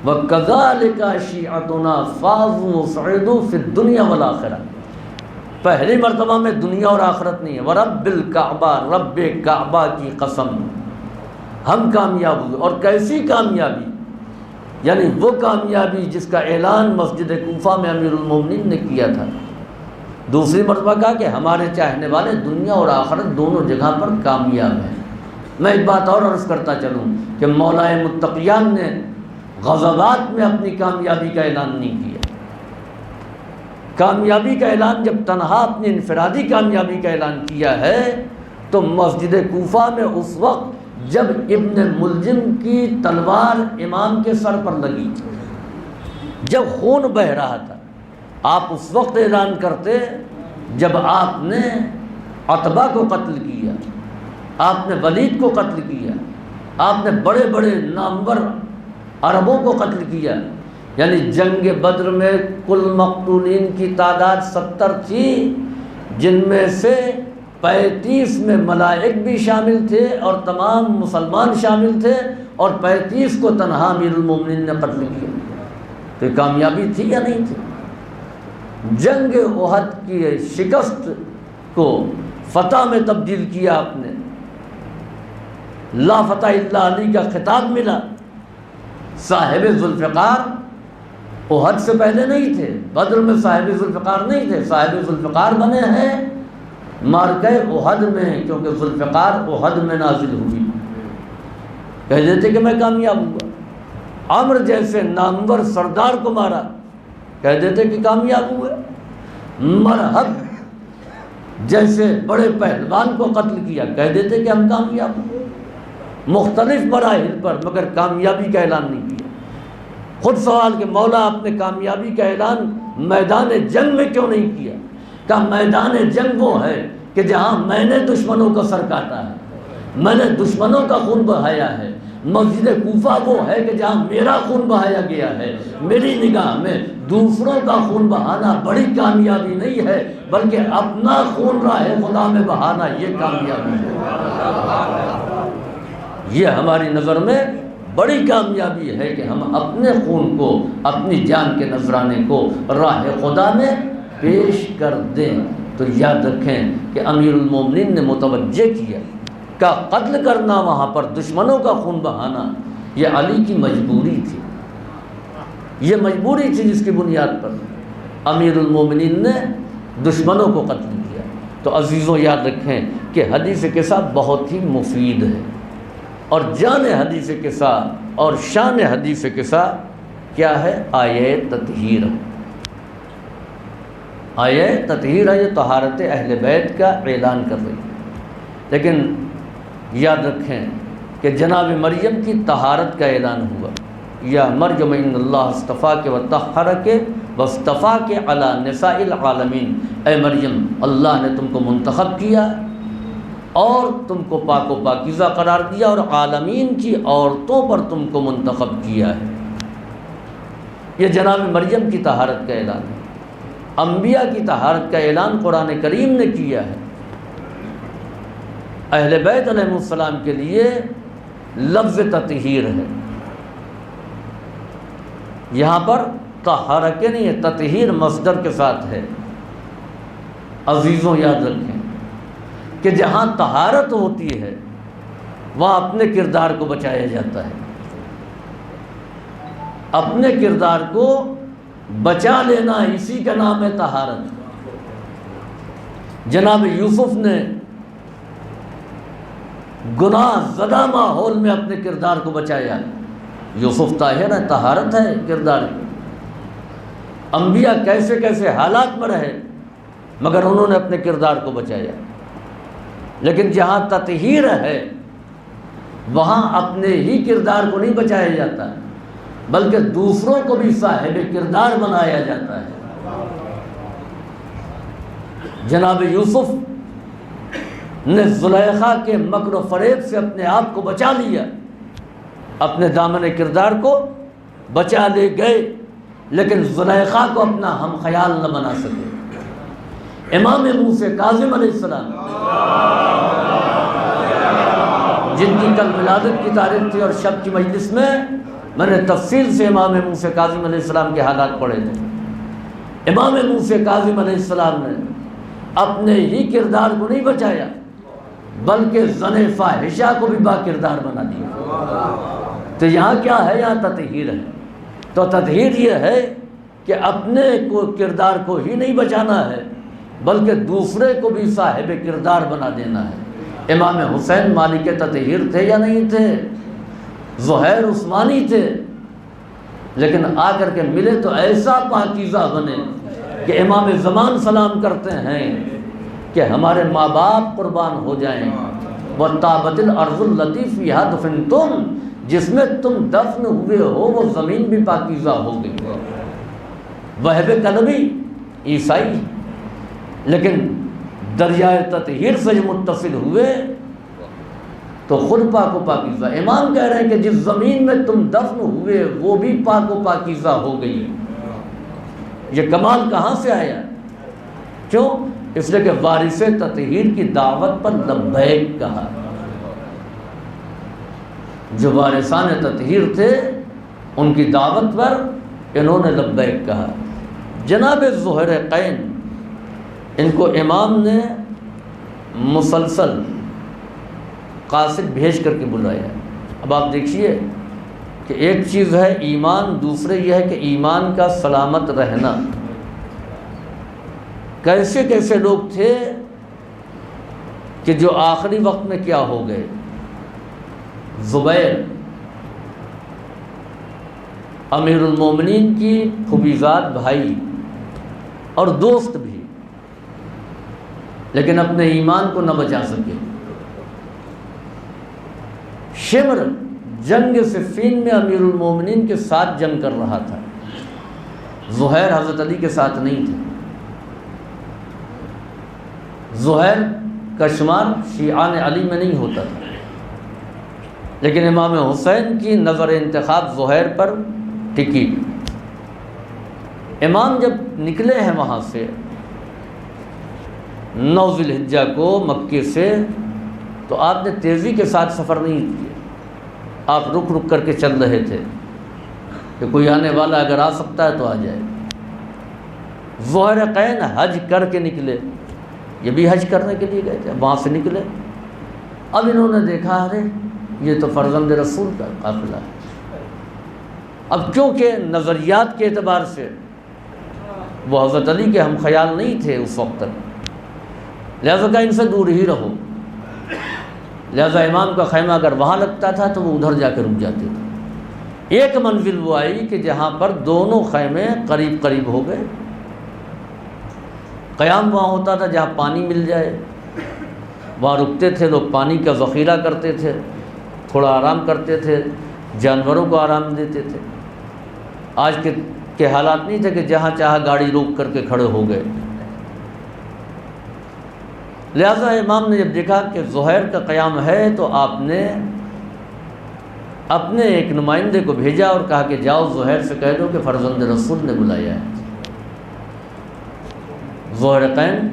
وکذالک شیعتنا فازوا صعدوا فی الدنیا والآخرہ۔ پہلی مرتبہ میں دنیا اور آخرت نہیں ہے، ورب الکعبہ، رب کعبہ کی قسم ہم کامیاب ہوئے۔ اور کیسی کامیابی؟ یعنی وہ کامیابی جس کا اعلان مسجد کوفہ میں امیر المومنین نے کیا تھا۔ دوسری مرتبہ کہا کہ ہمارے چاہنے والے دنیا اور آخرت دونوں جگہ پر کامیاب ہیں۔ میں ایک بات اور عرض کرتا چلوں کہ مولا متقیان نے غزوات میں اپنی کامیابی کا اعلان نہیں کیا۔ کامیابی کا اعلان جب تنہا اپنی انفرادی کامیابی کا اعلان کیا ہے تو مسجد کوفہ میں اس وقت جب ابن ملجم کی تلوار امام کے سر پر لگی، جب خون بہہ رہا تھا، آپ اس وقت اعلان کرتے جب آپ نے عتبہ کو قتل کیا، آپ نے ولید کو قتل کیا، آپ نے بڑے بڑے نامور عربوں کو قتل کیا۔ یعنی جنگ بدر میں کل مقتولین کی تعداد 70 تھی، جن میں سے 35 میں ملائک بھی شامل تھے اور تمام مسلمان شامل تھے، اور 35 کو تنہا امیر المومنین نے قتل کیا۔ تو کامیابی تھی یا نہیں تھی؟ جنگ احد کی شکست کو فتح میں تبدیل کیا آپ نے، لا فتح الا علی کا خطاب ملا۔ صاحب ذوالفقار احد سے پہلے نہیں تھے، بدر میں صاحب ذوالفقار نہیں تھے، صاحب ذوالفقار بنے ہیں معرکہ احد میں، کیونکہ ذوالفقار احد میں نازل ہوئی۔ کہہ دیتے کہ میں کامیاب ہوا۔ عمر جیسے نامور سردار کو مارا، کہہ دیتے کہ کامیاب ہوئے۔ مرحب جیسے بڑے پہلوان کو قتل کیا، کہہ دیتے کہ ہم کامیاب ہوئے۔ مختلف مراحل پر، مگر کامیابی کا اعلان نہیں کیا۔ خود سوال کہ مولا آپ نے کامیابی کا اعلان میدان جنگ میں کیوں نہیں کیا؟ کہ میدان جنگ وہ ہے کہ جہاں میں نے دشمنوں کا سر کاٹا ہے، میں نے دشمنوں کا خون بہایا ہے۔ مسجد کوفہ وہ ہے کہ جہاں میرا خون بہایا گیا ہے۔ میری نگاہ میں دوسروں کا خون بہانا بڑی کامیابی نہیں ہے، بلکہ اپنا خون راہ خدا میں بہانا یہ کامیابی ہے۔ یہ ہماری نظر میں بڑی کامیابی ہے کہ ہم اپنے خون کو، اپنی جان کے نذرانے کو راہ خدا میں پیش کر دیں۔ تو یاد رکھیں کہ امیر المومنین نے متوجہ کیا کہ قتل کرنا، وہاں پر دشمنوں کا خون بہانا، یہ علی کی مجبوری تھی۔ یہ مجبوری تھی جس کی بنیاد پر امیر المومنین نے دشمنوں کو قتل کیا۔ تو عزیزوں یاد رکھیں کہ حدیث قصہ بہت ہی مفید ہے، اور جان حدیث قصہ اور شان حدیث قصہ کیا ہے؟ آیہ تطہیر۔ آیہ تطہیر ہے، یہ طہارت اہل بیت کا اعلان کر رہی ہے۔ لیکن یاد رکھیں کہ جناب مریم کی طہارت کا اعلان ہوا، یا مریم ان اللہ اصطفاک وطہرک واصطفاک علی نساء العالمین، اے مریم اللہ نے تم کو منتخب کیا اور تم کو پاک و پاکیزہ قرار دیا، اور عالمین کی عورتوں پر تم کو منتخب کیا ہے۔ یہ جناب مریم کی طہارت کا اعلان ہے۔ انبیاء کی طہارت کا اعلان قرآن کریم نے کیا ہے۔ اہل بیت علیہ السلام کے لیے لفظ تطہیر ہے، یہاں پر طہارت نہیں ہے، تطہیر مصدر کے ساتھ ہے۔ عزیزوں یاد رکھیں کہ جہاں طہارت ہوتی ہے وہاں اپنے کردار کو بچایا جاتا ہے۔ اپنے کردار کو بچا لینا، اسی کا نام ہے طہارت۔ جناب یوسف نے گناہ زدہ ماحول میں اپنے کردار کو بچایا۔ یوسف طاہر ہے، طہارت ہے کردار کی۔ انبیاء کیسے کیسے حالات میں رہے مگر انہوں نے اپنے کردار کو بچایا۔ لیکن جہاں تطہیر ہے وہاں اپنے ہی کردار کو نہیں بچایا جاتا، بلکہ دوسروں کو بھی صاحب کردار بنایا جاتا ہے۔ جناب یوسف نے زلیخا کے مکر و فریب سے اپنے آپ کو بچا لیا، اپنے دامن کردار کو بچا لے گئے، لیکن زلیخا کو اپنا ہم خیال نہ بنا سکے۔ امام موسیٰ کاظم علیہ السلام جن کی کل ولادت کی تاریخ تھی، اور شب کی مجلس میں نے تفصیل سے امام موسیٰ کاظم علیہ السلام کے حالات پڑھے تھے۔ امام موسیٰ کاظم علیہ السلام نے اپنے ہی کردار کو نہیں بچایا بلکہ زن فاحشہ کو بھی با کردار بنا دیا۔ تو یہاں کیا ہے؟ یہاں تطہیر ہے۔ تو تطہیر یہ ہے کہ اپنے کو کردار کو ہی نہیں بچانا ہے بلکہ دوسرے کو بھی صاحب کردار بنا دینا ہے۔ امام حسین مالک تطہیر تھے یا نہیں تھے؟ زہیر عثمانی تھے، لیکن آ کر کے ملے تو ایسا پاکیزہ بنے کہ امام زمان سلام کرتے ہیں کہ ہمارے ماں باپ قربان ہو جائیں۔ وَطَابَتِ الْأَرْضُ الَّتِي فِيهَا دُفِنْتُمْ، جس میں تم دفن ہوئے ہو وہ زمین بھی پاکیزہ ہو گئی۔ وہب کلبی عیسائی، لیکن دریائے تطہیر سے متصل ہوئے تو خود پاک و پاکیزہ۔ امام کہہ رہے ہیں کہ جس زمین میں تم دفن ہوئے وہ بھی پاک و پاکیزہ ہو گئی۔ یہ کمال کہاں سے آیا؟ کیوں؟ اس لیے کہ وارث تطہیر کی دعوت پر لبیک کہا. جو وارثان تطہیر تھے ان کی دعوت پر انہوں نے لبیک کہا. جناب ذوالحرقین ان کو امام نے مسلسل قاصد بھیج کر کے بلایا. اب آپ دیکھیے کہ ایک چیز ہے ایمان، دوسرے یہ ہے کہ ایمان کا سلامت رہنا. کیسے کیسے لوگ تھے کہ جو آخری وقت میں کیا ہو گئے. زبیر امیر المومنین کی پھوپھیزاد بھائی اور دوست بھی، لیکن اپنے ایمان کو نہ بچا سکے. شمر جنگ صفین میں امیر المومنین کے ساتھ جنگ کر رہا تھا. زہیر حضرت علی کے ساتھ نہیں تھے. زہیر کا شمار شیعان علی میں نہیں ہوتا تھا، لیکن امام حسین کی نظر انتخاب زہیر پر ٹکی. امام جب نکلے ہیں وہاں سے 9 ذی الحجہ کو مکے سے، تو آپ نے تیزی کے ساتھ سفر نہیں کیا. آپ رک رک کر کے چل رہے تھے کہ کوئی آنے والا اگر آ سکتا ہے تو آ جائے. ذوالحرقین حج کر کے نکلے، یہ بھی حج کرنے کے لیے گئے تھے. وہاں سے نکلے، اب انہوں نے دیکھا ارے یہ تو فرزند رسول کا قافلہ ہے. اب کیونکہ نظریات کے اعتبار سے وہ حضرت علی کے ہم خیال نہیں تھے اس وقت تک، لہذا کہ ان سے دور ہی رہو. لہذا امام کا خیمہ اگر وہاں لگتا تھا تو وہ ادھر جا کے رک جاتے تھے. ایک منزل وہ آئی کہ جہاں پر دونوں خیمے قریب قریب ہو گئے. قیام وہاں ہوتا تھا جہاں پانی مل جائے، وہاں رکتے تھے لوگ، پانی کا ذخیرہ کرتے تھے، تھوڑا آرام کرتے تھے، جانوروں کو آرام دیتے تھے. آج کے حالات نہیں تھے کہ جہاں چاہا گاڑی روک کر کے کھڑے ہو گئے. لہذا امام نے جب دیکھا کہ زہیر کا قیام ہے تو آپ نے اپنے ایک نمائندے کو بھیجا اور کہا کہ جاؤ زہیر سے کہہ دو کہ فرزند رسول نے بلایا ہے. ذوالحرقین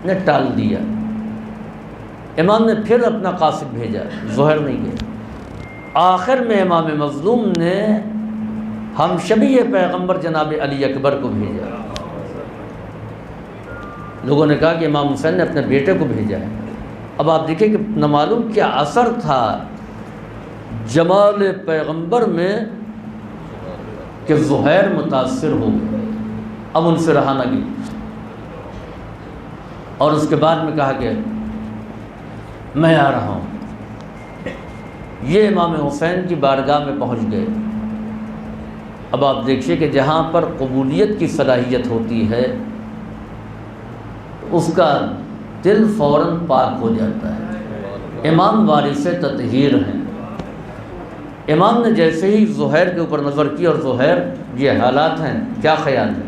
نے ٹال دیا. امام نے پھر اپنا قاصد بھیجا، زہیر نہیں گیا. آخر میں امام مظلوم نے ہم شبیہ پیغمبر جناب علی اکبر کو بھیجا. لوگوں نے کہا کہ امام حسین نے اپنے بیٹے کو بھیجا ہے. اب آپ دیکھیں کہ نہ معلوم کیا اثر تھا جمال پیغمبر میں کہ زہیر متاثر ہو گئے. اب ان سے رہا نہ گئی اور اس کے بعد میں کہا کہ میں آ رہا ہوں. یہ امام حسین کی بارگاہ میں پہنچ گئے. اب آپ دیکھیے کہ جہاں پر قبولیت کی صلاحیت ہوتی ہے اس کا دل فوراً پاک ہو جاتا ہے. امام وارث تطہیر ہیں. امام نے جیسے ہی زہیر کے اوپر نظر کی اور زہیر یہ حالات ہیں، کیا خیال ہے؟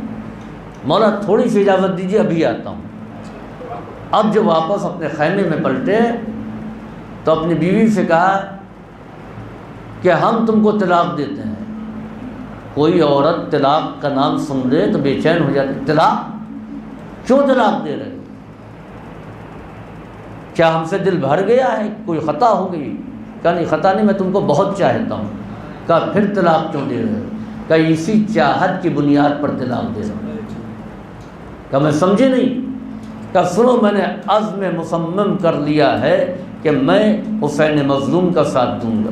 مولا تھوڑی سی اجازت دیجیے، ابھی آتا ہوں. اب جب واپس اپنے خیمے میں پلٹے تو اپنی بیوی سے کہا کہ ہم تم کو طلاق دیتے ہیں. کوئی عورت طلاق کا نام سن لے تو بے چین ہو جاتی. طلاق؟ کیوں طلاق دے رہے ہو؟ کیا ہم سے دل بھر گیا ہے؟ کوئی خطا ہو گئی؟ کہا نہیں خطا نہیں، میں تم کو بہت چاہتا ہوں. کہا پھر طلاق کیوں دے رہے ہو؟ کہا اسی چاہت کی بنیاد پر طلاق دے رہا ہوں. کہا میں سمجھے نہیں. کہا سنو، میں نے عزم مصمم کر لیا ہے کہ میں حسین مظلوم کا ساتھ دوں گا،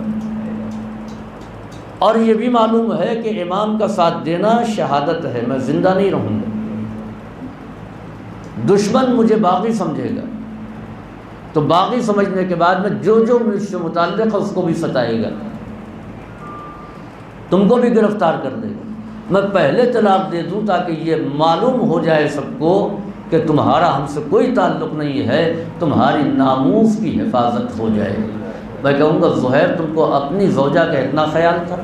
اور یہ بھی معلوم ہے کہ امام کا ساتھ دینا شہادت ہے، میں زندہ نہیں رہوں گا. دشمن مجھے باغی سمجھے گا تو باغی سمجھنے کے بعد میں جو مجھ سے متعلق ہے اس کو بھی ستائے گا، تم کو بھی گرفتار کر دے گا. میں پہلے طلاق دے دوں تاکہ یہ معلوم ہو جائے سب کو کہ تمہارا ہم سے کوئی تعلق نہیں ہے، تمہاری ناموس کی حفاظت ہو جائے. میں کہوں گا زہیر تم کو اپنی زوجہ کا اتنا خیال تھا؟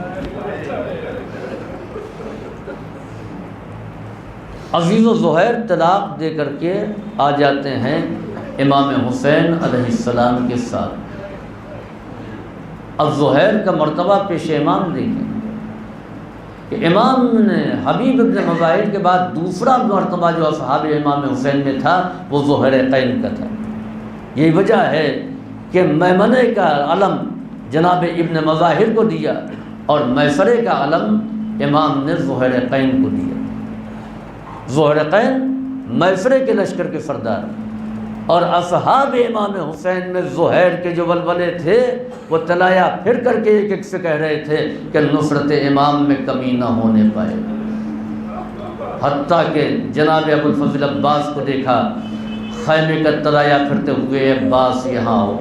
عزیز و زہیر طلاق دے کر کے آ جاتے ہیں امام حسین علیہ السلام کے ساتھ. اب زہیر کا مرتبہ پیش امام دیکھیں. کہ امام نے حبیب ابن مظاہر کے بعد دوسرا مرتبہ جو اصحاب امام حسین میں تھا وہ ظہر قین کا تھا۔ یہی وجہ ہے کہ میمنے کا علم جناب ابن مظاہر کو دیا اور میسرے کا علم امام نے ظہر قین کو دیا۔ ظہر قین میسرے کے لشکر کے سردار، اور اصحاب امام حسین میں زہیر کے جو ولولے تھے وہ تلایا پھر کر کے ایک ایک سے کہہ رہے تھے کہ نصرت امام میں کمی نہ ہونے پائے، حتیٰ کہ جناب ابو الفضل عباس کو دیکھا خیمے کا تلایا پھرتے ہوئے، عباس یہاں ہو،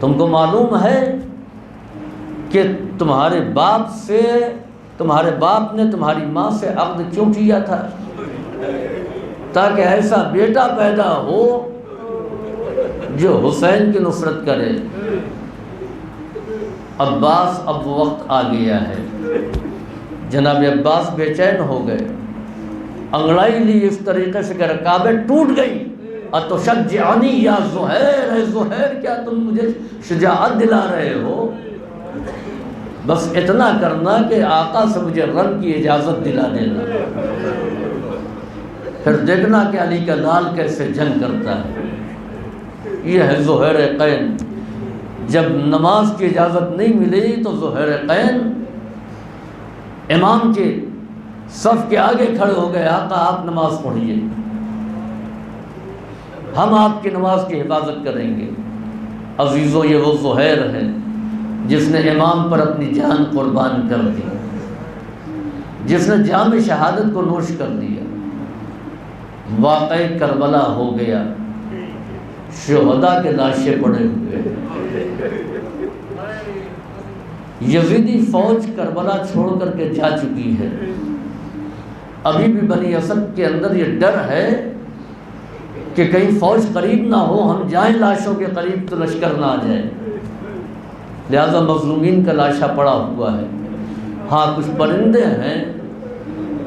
تم کو معلوم ہے کہ تمہارے باپ نے تمہاری ماں سے عقد کیوں کیا تھا؟ تاکہ ایسا بیٹا پیدا ہو جو حسین کی نصرت کرے۔ عباس اب وقت آ گیا ہے۔ جناب عباس بے چین ہو گئے، انگڑائی لی اس طریقے سے کہ رکابیں ٹوٹ گئی۔ اتشجعنی یا زہیر، اے زہیر کیا تم مجھے شجاعت دلا رہے ہو؟ بس اتنا کرنا کہ آقا سے مجھے رن کی اجازت دلا دینا، پھر دیکھنا کہ علی کا لال کیسے جنگ کرتا ہے۔ یہ ہے ظہیر قین۔ جب نماز کی اجازت نہیں ملی تو ظہیر قین امام کے صف کے آگے کھڑے ہو گئے، آقا آپ نماز پڑھیے، ہم آپ کی نماز کی حفاظت کریں گے۔ عزیزو، یہ وہ ظہیر ہے جس نے امام پر اپنی جان قربان کر دی، جس نے جام شہادت کو نوش کر دیا۔ واقعی کربلا ہو گیا، شہداء کے لاشیں پڑے ہوئے۔ یزیدی فوج کربلا چھوڑ کر کے جا چکی ہے۔ ابھی بھی بنی اسد کے اندر یہ ڈر ہے کہ کہیں فوج قریب نہ ہو، ہم جائیں لاشوں کے قریب تو لشکر نہ آ جائے، لہذا مظلومین کا لاشا پڑا ہوا ہے۔ ہاں کچھ پرندے ہیں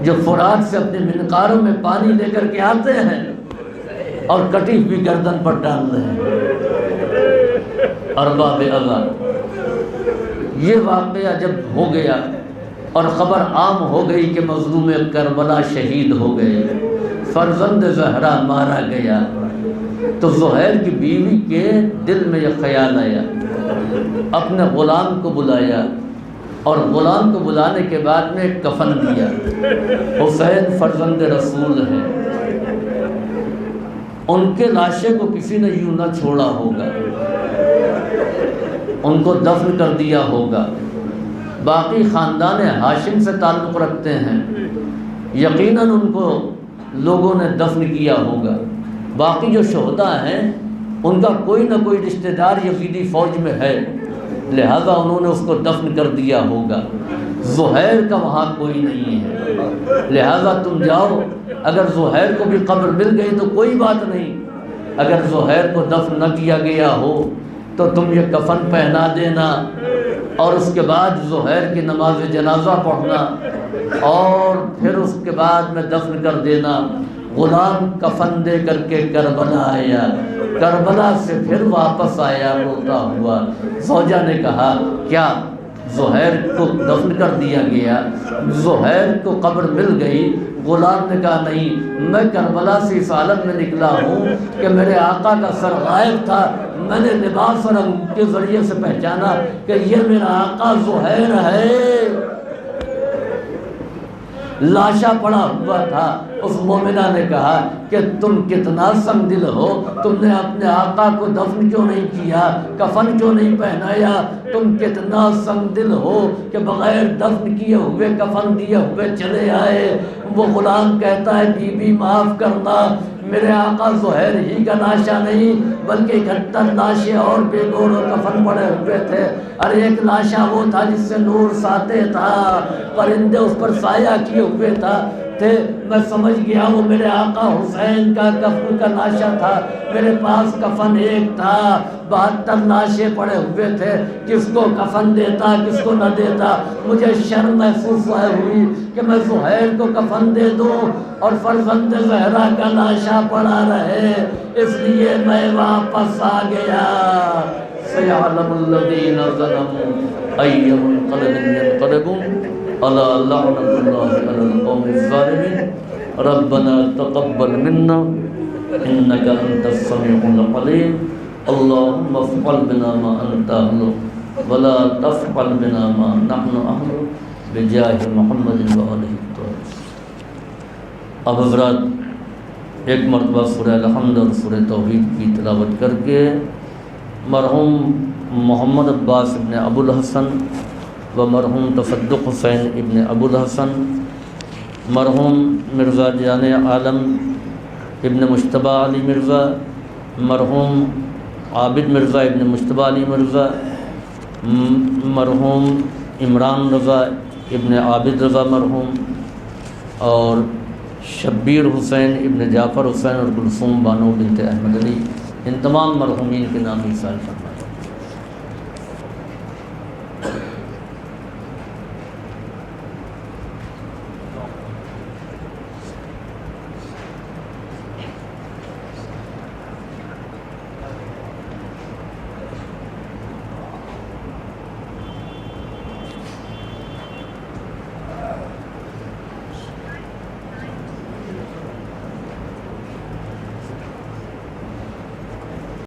جو فرات سے اپنے منقاروں میں پانی لے کر کے آتے ہیں اور کٹی ہوئی گردن پر ڈال رہے ہیں۔ ارباب اذى، یہ واقعہ جب ہو گیا اور خبر عام ہو گئی کہ مظلوم کربلا شہید ہو گئے، فرزند زہرا مارا گیا، تو زہیر کی بیوی کے دل میں یہ خیال آیا، اپنے غلام کو بلایا اور غلام کو بلانے کے بعد میں ایک کفن دیا۔ حسین فرزند رسول ہیں، ان کے لاشے کو کسی نے یوں نہ چھوڑا ہوگا، ان کو دفن کر دیا ہوگا۔ باقی خاندان ہاشم سے تعلق رکھتے ہیں، یقیناً ان کو لوگوں نے دفن کیا ہوگا۔ باقی جو شہداء ہیں ان کا کوئی نہ کوئی رشتہ دار یزیدی فوج میں ہے، لہذا انہوں نے اس کو دفن کر دیا ہوگا۔ زہیر کا وہاں کوئی نہیں ہے، لہذا تم جاؤ، اگر زہیر کو بھی قبر مل گئی تو کوئی بات نہیں، اگر زہیر کو دفن نہ کیا گیا ہو تو تم یہ کفن پہنا دینا اور اس کے بعد زہیر کی نماز جنازہ پڑھنا اور پھر اس کے بعد میں دفن کر دینا۔ غلام کفن دے کر کے کربلا آیا، کربلا سے پھر واپس آیا روتا ہوا۔ زوجہ نے کہا کیا زہیر کو دفن کر دیا گیا؟ زہیر کو قبر مل گئی؟ غلام نے کہا نہیں، میں کربلا سے اس حالت میں نکلا ہوں کہ میرے آقا کا سر غائب تھا، میں نے لباس اور انگوٹھی کے ذریعے سے پہچانا کہ یہ میرا آقا زہیر ہے۔ لاشا پڑا ہوا تھا۔ اس مومنہ نے کہا کہ تم کتنا سنگ دل ہو، تم نے اپنے آقا کو دفن کیوں نہیں کیا، کفن کیوں نہیں پہنایا؟ تم کتنا سنگ دل ہو کہ بغیر دفن کیے ہوئے کفن دیے ہوئے چلے آئے۔ وہ غلام کہتا ہے بی بی معاف کرنا، میرے آقا زہیر ہی کا لاشا نہیں بلکہ 71 لاشیں اور بے گور و کفن پڑے ہوئے تھے، اور ایک لاشا وہ تھا جس سے نور ساتے تھا، پرندے اس پر سایہ کیے ہوئے تھے، میں سمجھ گیا وہ میرے آقا حسین کا کفن کا لاشا تھا۔ میرے پاس کفن ایک تھا، 72 لاشیں پڑے ہوئے تھے، کس کو کفن دیتا کس کو نہ دیتا۔ مجھے شرم محسوس ہوئی کہ میں زہیر کو کفن دے دوں اور فرزند زہرا کا لاشا پڑا رہے، اس لیے میں واپس آ گیا۔ سَيَعْلَمُ الَّذِينَ ظَلَمُوا أَيَّ مُنقَلَبٍ يَنقَلِبُونَ الا لعنۃ اللہ علی القوم الظالمین ربنا تقبل منا انک انت السمیع العلیم اللهم افعل بنا ما انت اہل ولا تفعل بنا ما نحن اہل بجاہ محمد وآلہ الطاہرین۔ اب حضرات ایک مرتبہ سورہ الحمد اور سورہ توحید کی تلاوت کر کے مرحوم محمد عباس ابن ابو الحسن و مرحوم تصدق حسین ابن ابو الحسن، مرحوم مرزا جان عالم ابن مجتبیٰ علی مرزا، مرحوم عابد مرزا ابن مجتبیٰ علی مرزا، مرحوم عمران رضا ابن عابد رضا مرحوم، اور شبیر حسین ابن جعفر حسین اور کلثوم بانو بنت احمد علی، ان تمام مرحومین کے نام ایصال فرمائے۔